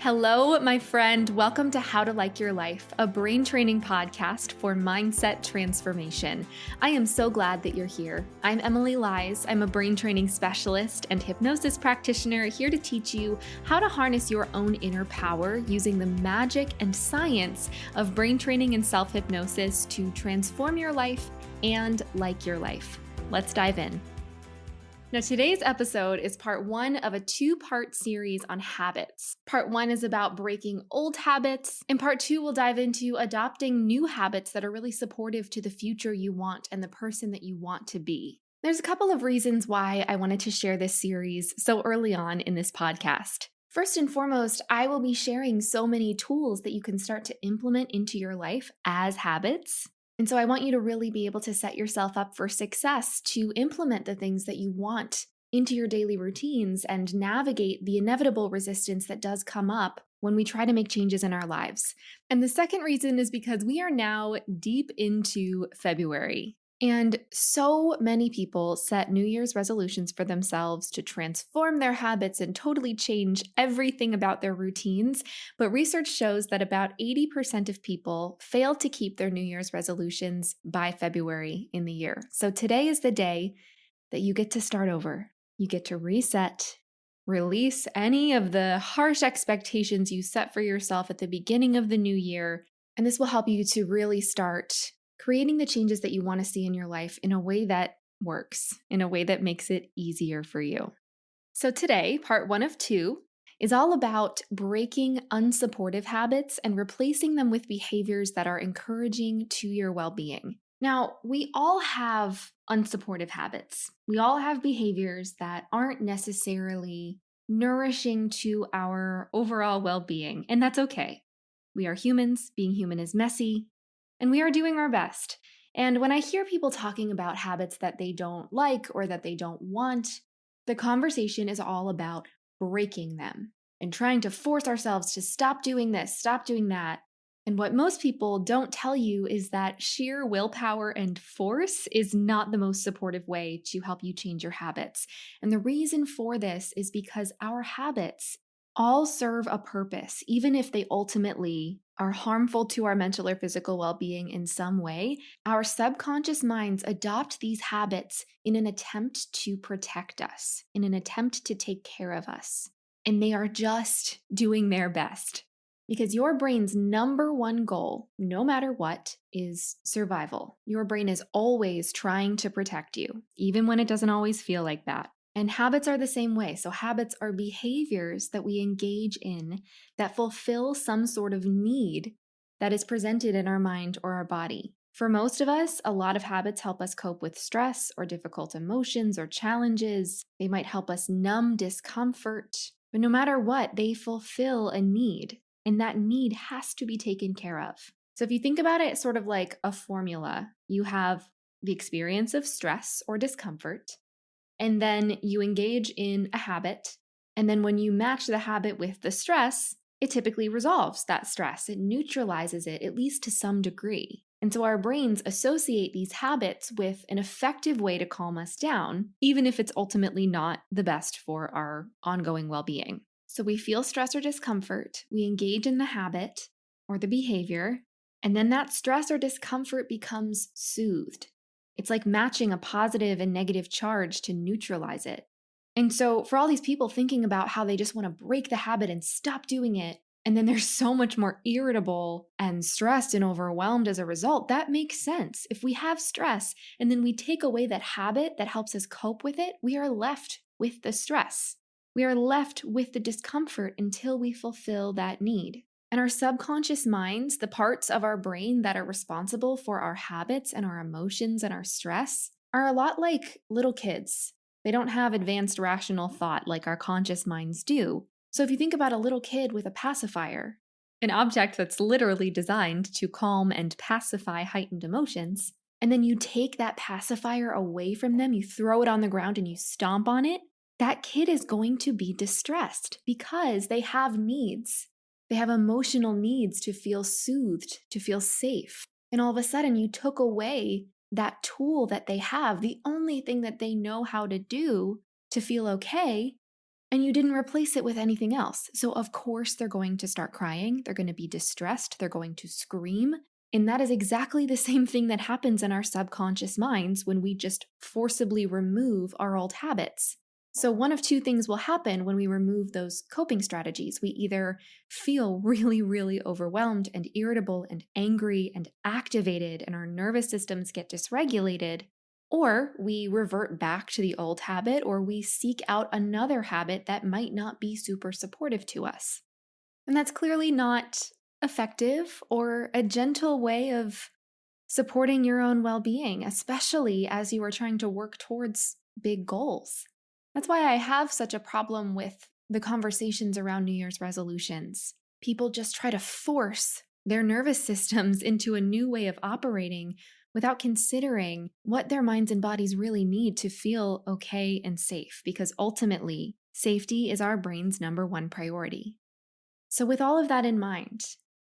Hello, my friend. Welcome to How to Like Your Life, a brain training podcast for mindset transformation. I am so glad that you're here. I'm Emily Lies. I'm a brain training specialist and hypnosis practitioner here to teach you how to harness your own inner power using the magic and science of brain training and self-hypnosis to transform your life and like your life. Let's dive in. Now, today's episode is part one of a two-part series on habits. Part one is about breaking old habits, and part two will dive into adopting new habits that are really supportive to the future you want and the person that you want to be. There's a couple of reasons why I wanted to share this series so early on in this podcast. First and foremost, I will be sharing so many tools that you can start to implement into your life as habits. And so I want you to really be able to set yourself up for success to implement the things that you want into your daily routines and navigate the inevitable resistance that does come up when we try to make changes in our lives. And the second reason is because we are now deep into February. And so many people set New Year's resolutions for themselves to transform their habits and totally change everything about their routines. But research shows that about 80% of people fail to keep their New Year's resolutions by February in the year. So today is the day that you get to start over. You get to reset, release any of the harsh expectations you set for yourself at the beginning of the new year. And this will help you to really start creating the changes that you want to see in your life in a way that works, in a way that makes it easier for you. So today, part one of two is all about breaking unsupportive habits and replacing them with behaviors that are encouraging to your well-being. Now, we all have unsupportive habits. We all have behaviors that aren't necessarily nourishing to our overall well-being, and that's okay. We are humans. Being human is messy. And we are doing our best. And when I hear people talking about habits that they don't like or that they don't want, the conversation is all about breaking them and trying to force ourselves to stop doing this, stop doing that. And what most people don't tell you is that sheer willpower and force is not the most supportive way to help you change your habits. And the reason for this is because our habits all serve a purpose, even if they ultimately are harmful to our mental or physical well-being in some way. Our subconscious minds adopt these habits in an attempt to protect us, in an attempt to take care of us. And they are just doing their best. Because your brain's number one goal, no matter what, is survival. Your brain is always trying to protect you, even when it doesn't always feel like that. And habits are the same way. So habits are behaviors that we engage in that fulfill some sort of need that is presented in our mind or our body. For most of us, a lot of habits help us cope with stress or difficult emotions or challenges. They might help us numb discomfort. But no matter what, they fulfill a need. And that need has to be taken care of. So if you think about it sort of like a formula, you have the experience of stress or discomfort. And then you engage in a habit. And then when you match the habit with the stress, it typically resolves that stress. It neutralizes it, at least to some degree. And so our brains associate these habits with an effective way to calm us down, even if it's ultimately not the best for our ongoing well-being. So we feel stress or discomfort, we engage in the habit or the behavior, and then that stress or discomfort becomes soothed. It's like matching a positive and negative charge to neutralize it. And so for all these people thinking about how they just want to break the habit and stop doing it, and then they're so much more irritable and stressed and overwhelmed as a result, that makes sense. If we have stress and then we take away that habit that helps us cope with it, we are left with the stress. We are left with the discomfort until we fulfill that need. And our subconscious minds, the parts of our brain that are responsible for our habits and our emotions and our stress, are a lot like little kids. They don't have advanced rational thought like our conscious minds do. So if you think about a little kid with a pacifier, an object that's literally designed to calm and pacify heightened emotions, and then you take that pacifier away from them, you throw it on the ground and you stomp on it, that kid is going to be distressed because they have needs. They have emotional needs to feel soothed, to feel safe. And all of a sudden you took away that tool that they have, the only thing that they know how to do to feel okay, and you didn't replace it with anything else. So, of course, they're going to start crying. They're going to be distressed. They're going to scream. And that is exactly the same thing that happens in our subconscious minds when we just forcibly remove our old habits. So, one of two things will happen when we remove those coping strategies. We either feel really, really overwhelmed and irritable and angry and activated, and our nervous systems get dysregulated, or we revert back to the old habit, or we seek out another habit that might not be super supportive to us. And that's clearly not effective or a gentle way of supporting your own well being, especially as you are trying to work towards big goals. That's why I have such a problem with the conversations around New Year's resolutions. People just try to force their nervous systems into a new way of operating without considering what their minds and bodies really need to feel okay and safe, because ultimately, safety is our brain's number one priority. So, with all of that in mind,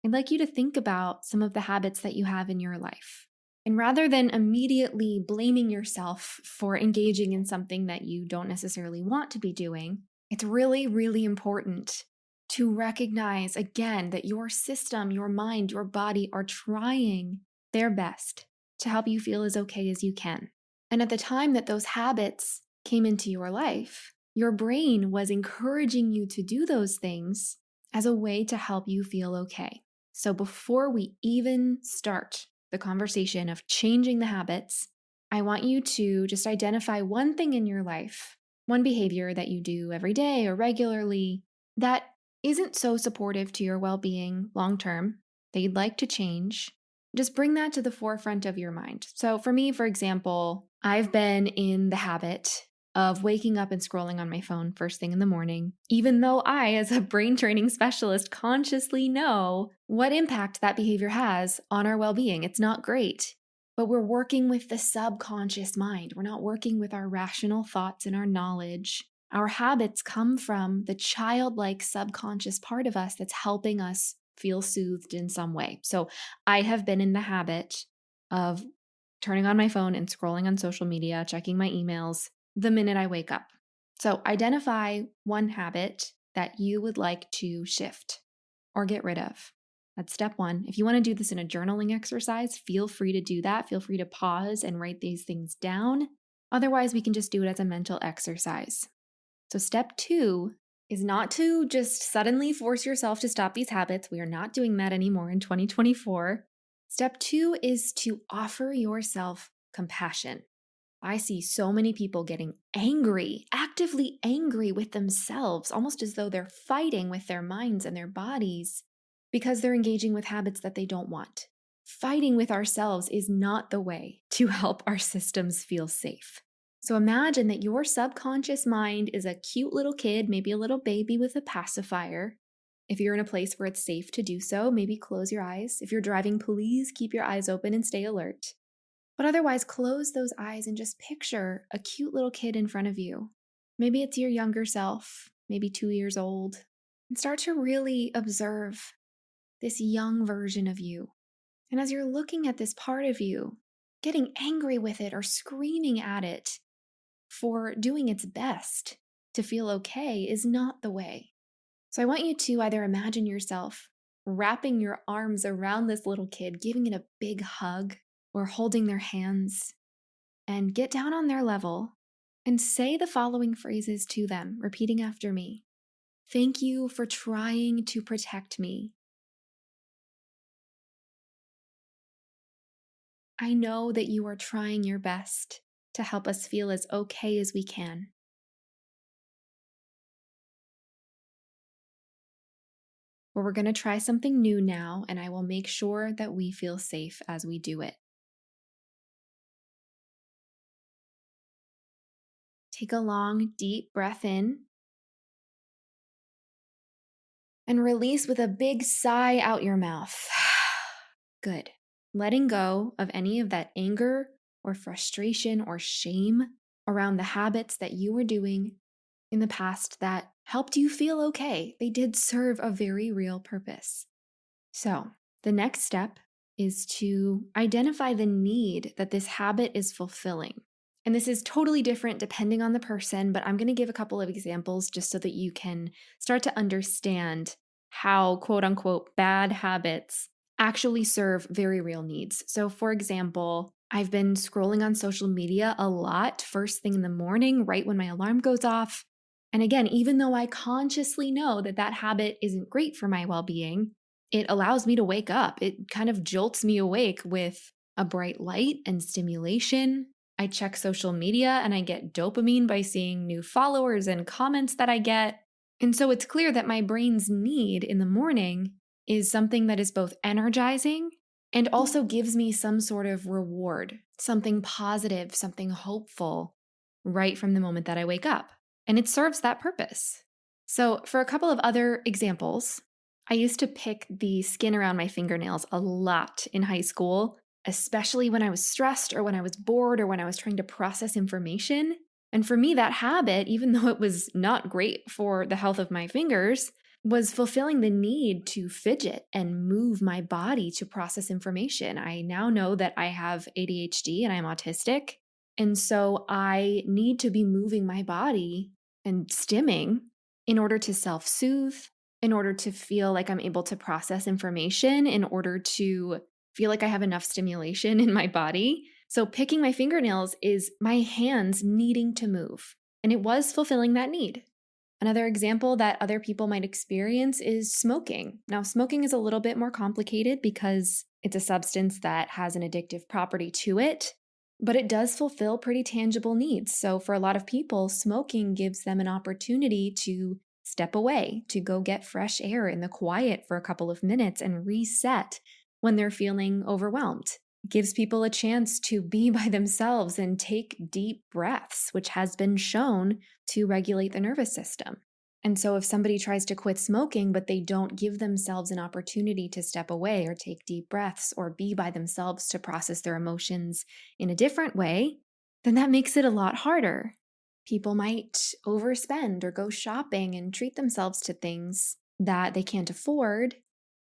I'd like you to think about some of the habits that you have in your life. And rather than immediately blaming yourself for engaging in something that you don't necessarily want to be doing, it's really, really important to recognize again that your system, your mind, your body are trying their best to help you feel as okay as you can. And at the time that those habits came into your life, your brain was encouraging you to do those things as a way to help you feel okay. So before we even start the conversation of changing the habits, I want you to just identify one thing in your life, one behavior that you do every day or regularly that isn't so supportive to your well-being long-term that you'd like to change. Just bring that to the forefront of your mind. So for me, for example, I've been in the habit of waking up and scrolling on my phone first thing in the morning, even though I, as a brain training specialist, consciously know what impact that behavior has on our well-being. It's not great, but we're working with the subconscious mind. We're not working with our rational thoughts and our knowledge. Our habits come from the childlike subconscious part of us that's helping us feel soothed in some way. So I have been in the habit of turning on my phone and scrolling on social media, checking my emails the minute I wake up. So identify one habit that you would like to shift or get rid of. That's step one. If you want to do this in a journaling exercise, feel free to do that. Feel free to pause and write these things down. Otherwise, we can just do it as a mental exercise. So step two is not to just suddenly force yourself to stop these habits. We are not doing that anymore in 2024. Step two is to offer yourself compassion. I see so many people getting angry, actively angry with themselves, almost as though they're fighting with their minds and their bodies because they're engaging with habits that they don't want. Fighting with ourselves is not the way to help our systems feel safe. So imagine that your subconscious mind is a cute little kid, maybe a little baby with a pacifier. If you're in a place where it's safe to do so, maybe close your eyes. If you're driving, please keep your eyes open and stay alert. But otherwise, close those eyes and just picture a cute little kid in front of you. Maybe it's your younger self, maybe 2 years old, and start to really observe this young version of you. And as you're looking at this part of you, getting angry with it or screaming at it for doing its best to feel okay is not the way. So I want you to either imagine yourself wrapping your arms around this little kid, giving it a big hug, or holding their hands, and get down on their level and say the following phrases to them, repeating after me. Thank you for trying to protect me. I know that you are trying your best to help us feel as okay as we can. But we're going to try something new now, and I will make sure that we feel safe as we do it. Take a long, deep breath in and release with a big sigh out your mouth. Good. Letting go of any of that anger or frustration or shame around the habits that you were doing in the past that helped you feel okay. They did serve a very real purpose. So, the next step is to identify the need that this habit is fulfilling. And this is totally different depending on the person, but I'm going to give a couple of examples just so that you can start to understand how quote unquote bad habits actually serve very real needs. So, for example, I've been scrolling on social media a lot first thing in the morning, right when my alarm goes off. And again, even though I consciously know that that habit isn't great for my well being, it allows me to wake up. It kind of jolts me awake with a bright light and stimulation. I check social media and I get dopamine by seeing new followers and comments that I get. And so it's clear that my brain's need in the morning is something that is both energizing and also gives me some sort of reward, something positive, something hopeful right from the moment that I wake up. And it serves that purpose. So, for a couple of other examples, I used to pick the skin around my fingernails a lot in high school, especially when I was stressed or when I was bored or when I was trying to process information. And for me, that habit, even though it was not great for the health of my fingers, was fulfilling the need to fidget and move my body to process information. I now know that I have ADHD and I'm autistic. And so I need to be moving my body and stimming in order to self-soothe, in order to feel like I'm able to process information, in order to feel like I have enough stimulation in my body. So picking my fingernails is my hands needing to move. And it was fulfilling that need. Another example that other people might experience is smoking. Now, smoking is a little bit more complicated because it's a substance that has an addictive property to it, but it does fulfill pretty tangible needs. So for a lot of people, smoking gives them an opportunity to step away, to go get fresh air in the quiet for a couple of minutes and reset when they're feeling overwhelmed. It gives people a chance to be by themselves and take deep breaths, which has been shown to regulate the nervous system. And so if somebody tries to quit smoking, but they don't give themselves an opportunity to step away or take deep breaths or be by themselves to process their emotions in a different way, then that makes it a lot harder. People might overspend or go shopping and treat themselves to things that they can't afford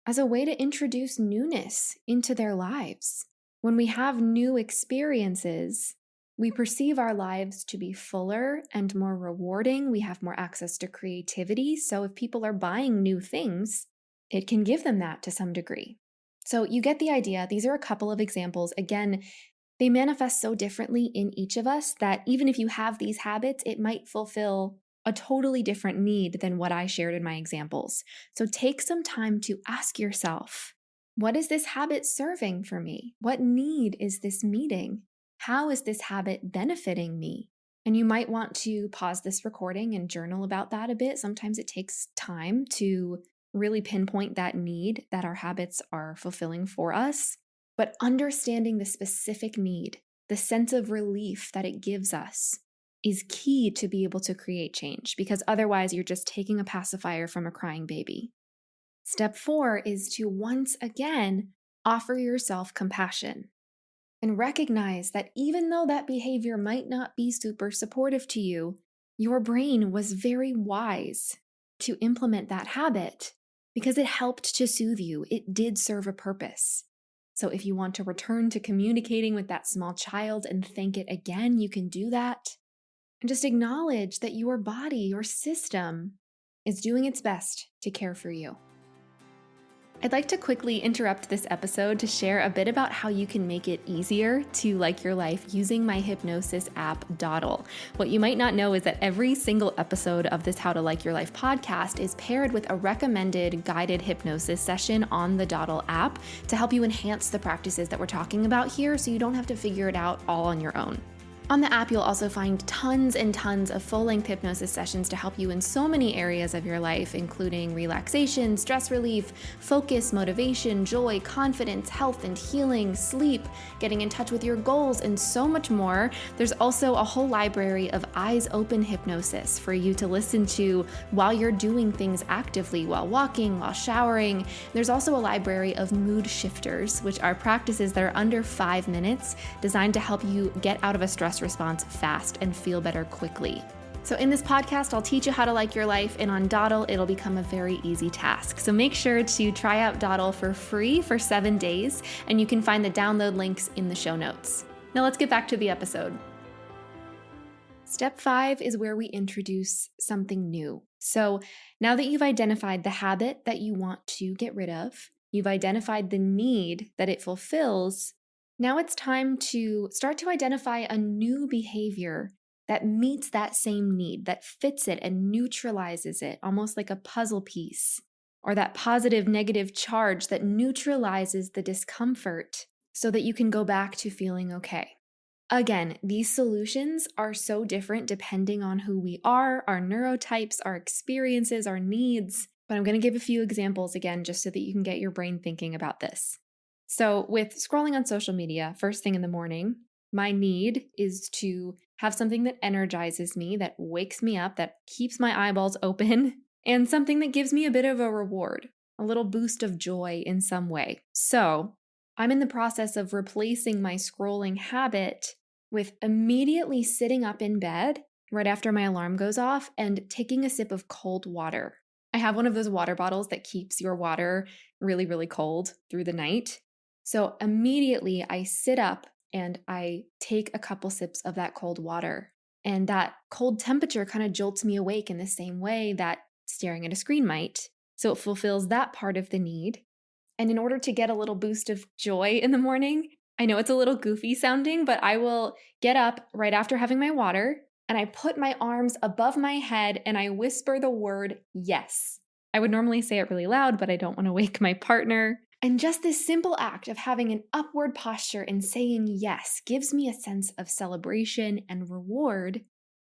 as a way to introduce newness into their lives. When we have new experiences, we perceive our lives to be fuller and more rewarding. We have more access to creativity. So if people are buying new things, it can give them that to some degree. So you get the idea. These are a couple of examples. Again, they manifest so differently in each of us that even if you have these habits, it might fulfill a totally different need than what I shared in my examples. So take some time to ask yourself, what is this habit serving for me? What need is this meeting? How is this habit benefiting me? And you might want to pause this recording and journal about that a bit. Sometimes it takes time to really pinpoint that need that our habits are fulfilling for us. But understanding the specific need, the sense of relief that it gives us, is key to be able to create change, because otherwise you're just taking a pacifier from a crying baby. Step 4 is to once again offer yourself compassion and recognize that even though that behavior might not be super supportive to you, your brain was very wise to implement that habit because it helped to soothe you. It did serve a purpose. So if you want to return to communicating with that small child and thank it again, you can do that. And just acknowledge that your body, your system, is doing its best to care for you. I'd like to quickly interrupt this episode to share a bit about how you can make it easier to like your life using my hypnosis app, Dawdle. What you might not know is that every single episode of this How to Like Your Life podcast is paired with a recommended guided hypnosis session on the Dawdle app to help you enhance the practices that we're talking about here so you don't have to figure it out all on your own. On the app, you'll also find tons and tons of full-length hypnosis sessions to help you in so many areas of your life, including relaxation, stress relief, focus, motivation, joy, confidence, health and healing, sleep, getting in touch with your goals, and so much more. There's also a whole library of eyes open hypnosis for you to listen to while you're doing things actively, while walking, while showering. There's also a library of mood shifters, which are practices that are under 5 minutes, designed to help you get out of a stress response fast and feel better quickly. So in this podcast, I'll teach you how to like your life, and on Dawdle, it'll become a very easy task. So make sure to try out Dawdle for free for 7 days, and you can find the download links in the show notes. Now let's get back to the episode. Step 5 is where we introduce something new. So now that you've identified the habit that you want to get rid of, you've identified the need that it fulfills, now it's time to start to identify a new behavior that meets that same need, that fits it and neutralizes it, almost like a puzzle piece, or that positive negative charge that neutralizes the discomfort so that you can go back to feeling okay. Again, these solutions are so different depending on who we are, our neurotypes, our experiences, our needs. But I'm going to give a few examples again, just so that you can get your brain thinking about this. So, with scrolling on social media first thing in the morning, my need is to have something that energizes me, that wakes me up, that keeps my eyeballs open, and something that gives me a bit of a reward, a little boost of joy in some way. So, I'm in the process of replacing my scrolling habit with immediately sitting up in bed right after my alarm goes off and taking a sip of cold water. I have one of those water bottles that keeps your water really, really cold through the night. So immediately I sit up and I take a couple sips of that cold water. And that cold temperature kind of jolts me awake in the same way that staring at a screen might. So it fulfills that part of the need. And in order to get a little boost of joy in the morning, I know it's a little goofy sounding, but I will get up right after having my water and I put my arms above my head and I whisper the word yes. I would normally say it really loud, but I don't want to wake my partner. And just this simple act of having an upward posture and saying yes gives me a sense of celebration and reward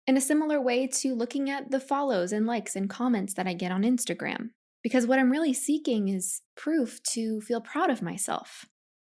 in a similar way to looking at the follows and likes and comments that I get on Instagram. Because what I'm really seeking is proof to feel proud of myself.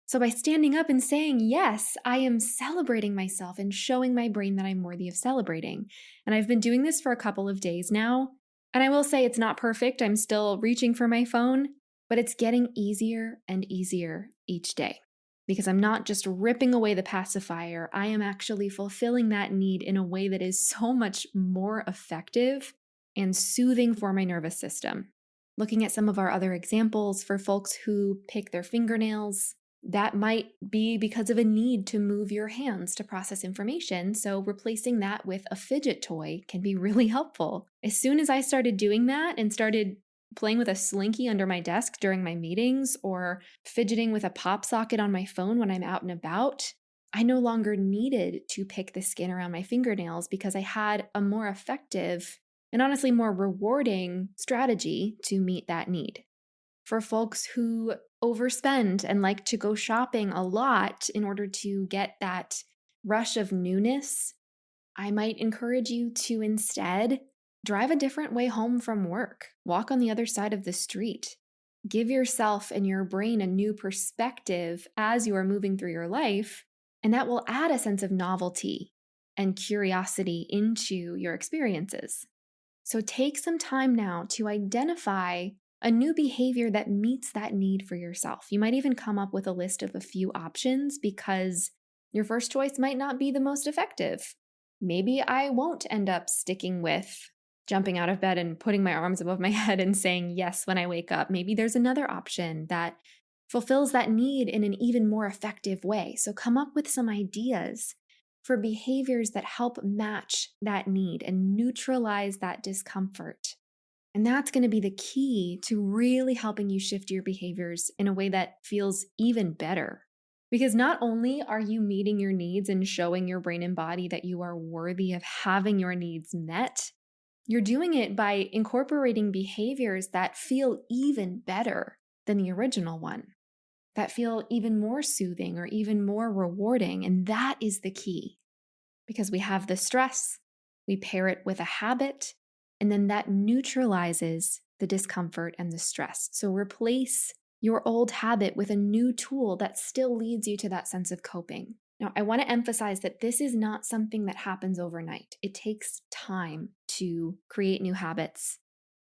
So by standing up and saying yes, I am celebrating myself and showing my brain that I'm worthy of celebrating. And I've been doing this for a couple of days now. And I will say it's not perfect. I'm still reaching for my phone, but it's getting easier and easier each day. Because I'm not just ripping away the pacifier, I am actually fulfilling that need in a way that is so much more effective and soothing for my nervous system. Looking at some of our other examples for folks who pick their fingernails, that might be because of a need to move your hands to process information. So replacing that with a fidget toy can be really helpful. As soon as I started doing that and started playing with a slinky under my desk during my meetings or fidgeting with a pop socket on my phone when I'm out and about, I no longer needed to pick the skin around my fingernails because I had a more effective and honestly more rewarding strategy to meet that need. For folks who overspend and like to go shopping a lot in order to get that rush of newness, I might encourage you to instead drive a different way home from work, walk on the other side of the street. Give yourself and your brain a new perspective as you are moving through your life, and that will add a sense of novelty and curiosity into your experiences. So take some time now to identify a new behavior that meets that need for yourself. You might even come up with a list of a few options because your first choice might not be the most effective. Maybe I won't end up sticking with jumping out of bed and putting my arms above my head and saying yes when I wake up. Maybe there's another option that fulfills that need in an even more effective way. So come up with some ideas for behaviors that help match that need and neutralize that discomfort. And that's going to be the key to really helping you shift your behaviors in a way that feels even better. Because not only are you meeting your needs and showing your brain and body that you are worthy of having your needs met, you're doing it by incorporating behaviors that feel even better than the original one, that feel even more soothing or even more rewarding. And that is the key. Because we have the stress, we pair it with a habit, and then that neutralizes the discomfort and the stress. So replace your old habit with a new tool that still leads you to that sense of coping. Now, I want to emphasize that this is not something that happens overnight. It takes time to create new habits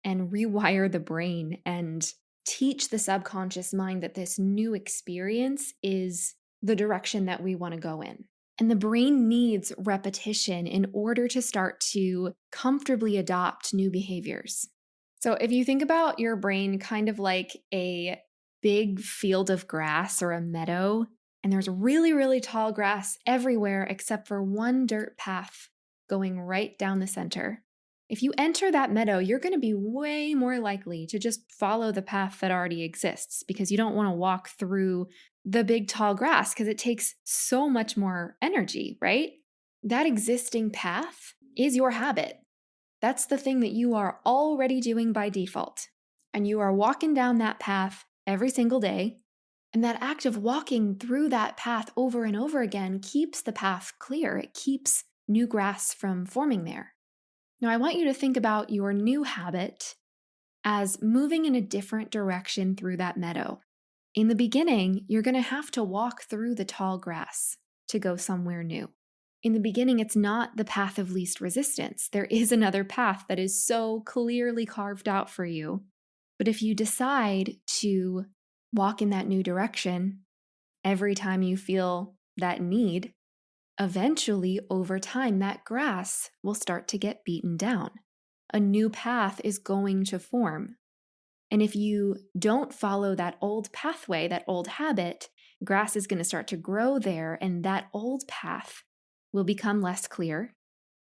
and rewire the brain and teach the subconscious mind that this new experience is the direction that we want to go in. And the brain needs repetition in order to start to comfortably adopt new behaviors. So if you think about your brain kind of like a big field of grass or a meadow, and there's really, really tall grass everywhere except for one dirt path going right down the center. If you enter that meadow, you're going to be way more likely to just follow the path that already exists because you don't want to walk through the big tall grass because it takes so much more energy, right? That existing path is your habit. That's the thing that you are already doing by default. And you are walking down that path every single day. And that act of walking through that path over and over again keeps the path clear. It keeps new grass from forming there. Now, I want you to think about your new habit as moving in a different direction through that meadow. In the beginning, you're going to have to walk through the tall grass to go somewhere new. In the beginning, it's not the path of least resistance. There is another path that is so clearly carved out for you. But if you decide to walk in that new direction every time you feel that need, eventually, over time, that grass will start to get beaten down. A new path is going to form. And if you don't follow that old pathway, that old habit, grass is going to start to grow there, and that old path will become less clear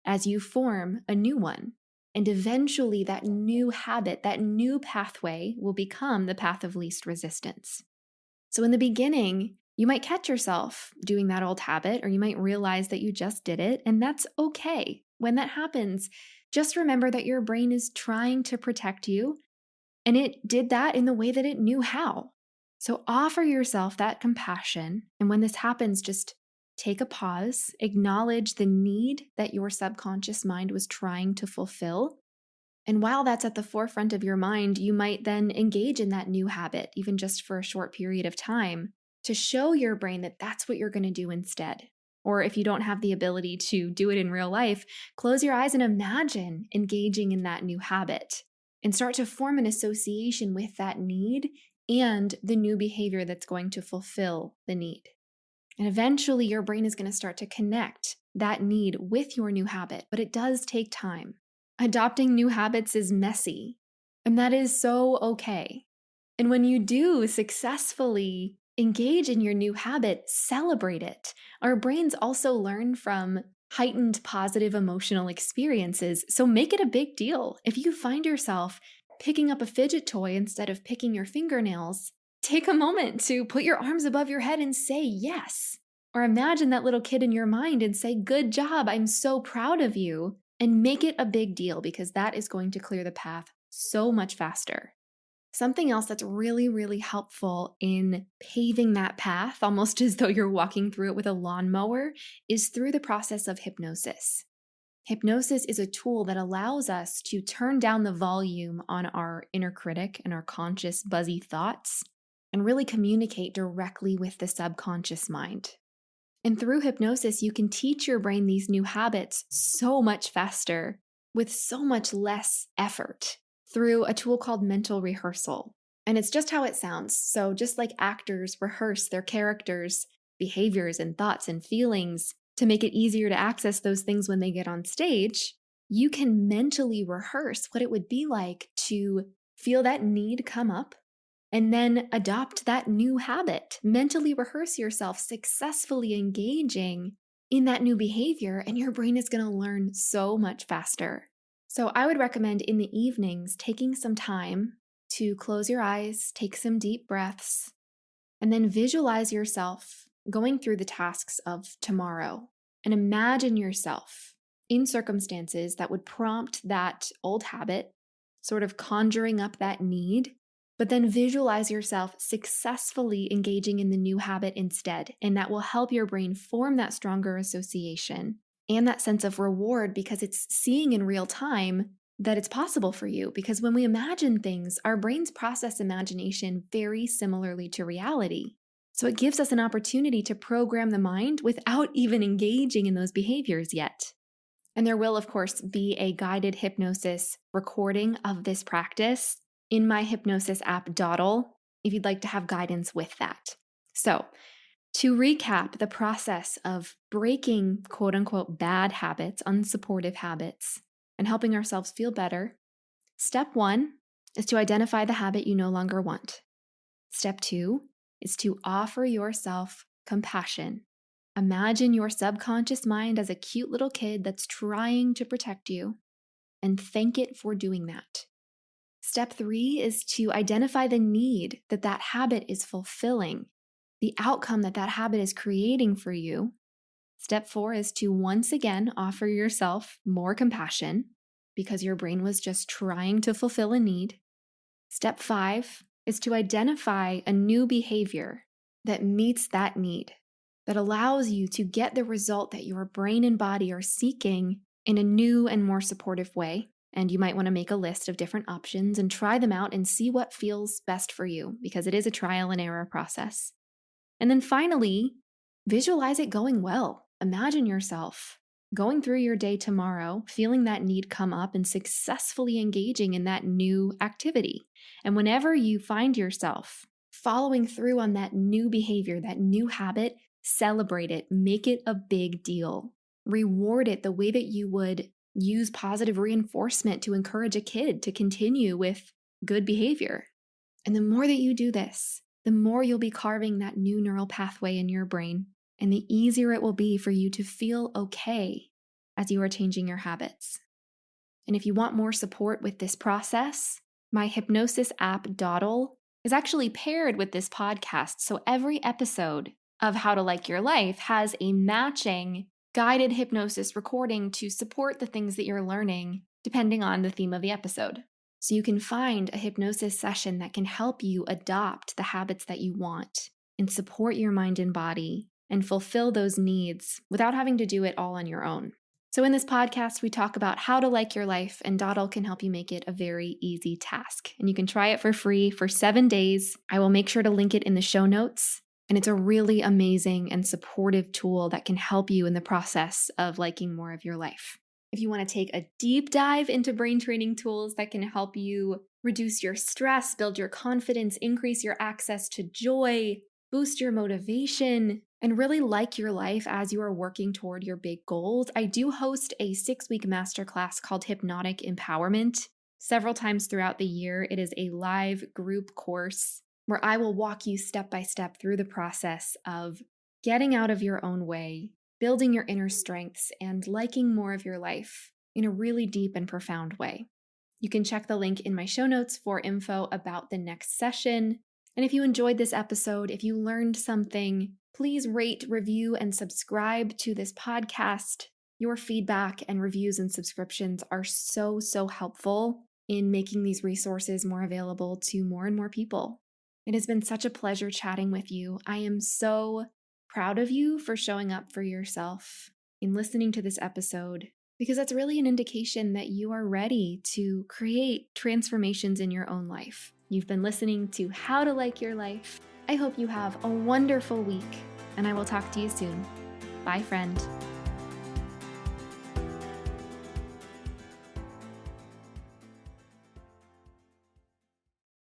as you form a new one. And eventually, that new habit, that new pathway will become the path of least resistance. So in the beginning, you might catch yourself doing that old habit, or you might realize that you just did it, and that's okay. When that happens, just remember that your brain is trying to protect you, and it did that in the way that it knew how. So offer yourself that compassion, and when this happens, just take a pause, acknowledge the need that your subconscious mind was trying to fulfill. And while that's at the forefront of your mind, you might then engage in that new habit, even just for a short period of time, to show your brain that that's what you're going to do instead. Or if you don't have the ability to do it in real life, close your eyes and imagine engaging in that new habit and start to form an association with that need and the new behavior that's going to fulfill the need. And eventually your brain is going to start to connect that need with your new habit, but it does take time. Adopting new habits is messy, and that is so okay. And when you do successfully engage in your new habit, celebrate it. Our brains also learn from heightened positive emotional experiences, so make it a big deal. If you find yourself picking up a fidget toy instead of picking your fingernails, take a moment to put your arms above your head and say yes. Or imagine that little kid in your mind and say, "Good job, I'm so proud of you." And make it a big deal because that is going to clear the path so much faster. Something else that's really, really helpful in paving that path, almost as though you're walking through it with a lawnmower, is through the process of hypnosis. Hypnosis is a tool that allows us to turn down the volume on our inner critic and our conscious, buzzy thoughts and really communicate directly with the subconscious mind. And through hypnosis, you can teach your brain these new habits so much faster with so much less effort through a tool called mental rehearsal. And it's just how it sounds. So just like actors rehearse their characters' behaviors and thoughts and feelings to make it easier to access those things when they get on stage, you can mentally rehearse what it would be like to feel that need come up and then adopt that new habit. Mentally rehearse yourself successfully engaging in that new behavior, and your brain is going to learn so much faster. So I would recommend in the evenings taking some time to close your eyes, take some deep breaths, and then visualize yourself going through the tasks of tomorrow. And imagine yourself in circumstances that would prompt that old habit, sort of conjuring up that need. But then visualize yourself successfully engaging in the new habit instead, and that will help your brain form that stronger association and that sense of reward because it's seeing in real time that it's possible for you. Because when we imagine things, our brains process imagination very similarly to reality. So it gives us an opportunity to program the mind without even engaging in those behaviors yet. And there will, of course, be a guided hypnosis recording of this practice in my hypnosis app, Dawdle, if you'd like to have guidance with that. So, to recap the process of breaking quote unquote bad habits, unsupportive habits, and helping ourselves feel better, step 1 is to identify the habit you no longer want. Step 2 is to offer yourself compassion Imagine your subconscious mind as a cute little kid that's trying to protect you, and thank it for doing that. Step 3 is to identify the need that that habit is fulfilling, the outcome that that habit is creating for you. Step 4 is to once again offer yourself more compassion because your brain was just trying to fulfill a need. Step 5 is to identify a new behavior that meets that need, that allows you to get the result that your brain and body are seeking in a new and more supportive way. And you might want to make a list of different options and try them out and see what feels best for you, because it is a trial and error process. And then finally, visualize it going well. Imagine yourself going through your day tomorrow, feeling that need come up and successfully engaging in that new activity. And whenever you find yourself following through on that new behavior, that new habit, celebrate it, make it a big deal. Reward it the way that you would use positive reinforcement to encourage a kid to continue with good behavior. And the more that you do this, the more you'll be carving that new neural pathway in your brain, and the easier it will be for you to feel okay as you are changing your habits. And if you want more support with this process, my hypnosis app, Dawdle, is actually paired with this podcast. So every episode of How to Like Your Life has a matching guided hypnosis recording to support the things that you're learning, depending on the theme of the episode. So you can find a hypnosis session that can help you adopt the habits that you want and support your mind and body and fulfill those needs without having to do it all on your own. So in this podcast, we talk about how to like your life, and Dawdle can help you make it a very easy task. And you can try it for free for 7 days. I will make sure to link it in the show notes. And it's a really amazing and supportive tool that can help you in the process of liking more of your life. If you want to take a deep dive into brain training tools that can help you reduce your stress, build your confidence, increase your access to joy, boost your motivation, and really like your life as you are working toward your big goals, I do host a 6-week masterclass called Hypnotic Empowerment. Several times throughout the year, it is a live group course where I will walk you step by step through the process of getting out of your own way, building your inner strengths, and liking more of your life in a really deep and profound way. You can check the link in my show notes for info about the next session. And if you enjoyed this episode, if you learned something, please rate, review, and subscribe to this podcast. Your feedback and reviews and subscriptions are so, so helpful in making these resources more available to more and more people. It has been such a pleasure chatting with you. I am so proud of you for showing up for yourself in listening to this episode, because that's really an indication that you are ready to create transformations in your own life. You've been listening to How to Like Your Life. I hope you have a wonderful week, and I will talk to you soon. Bye, friend.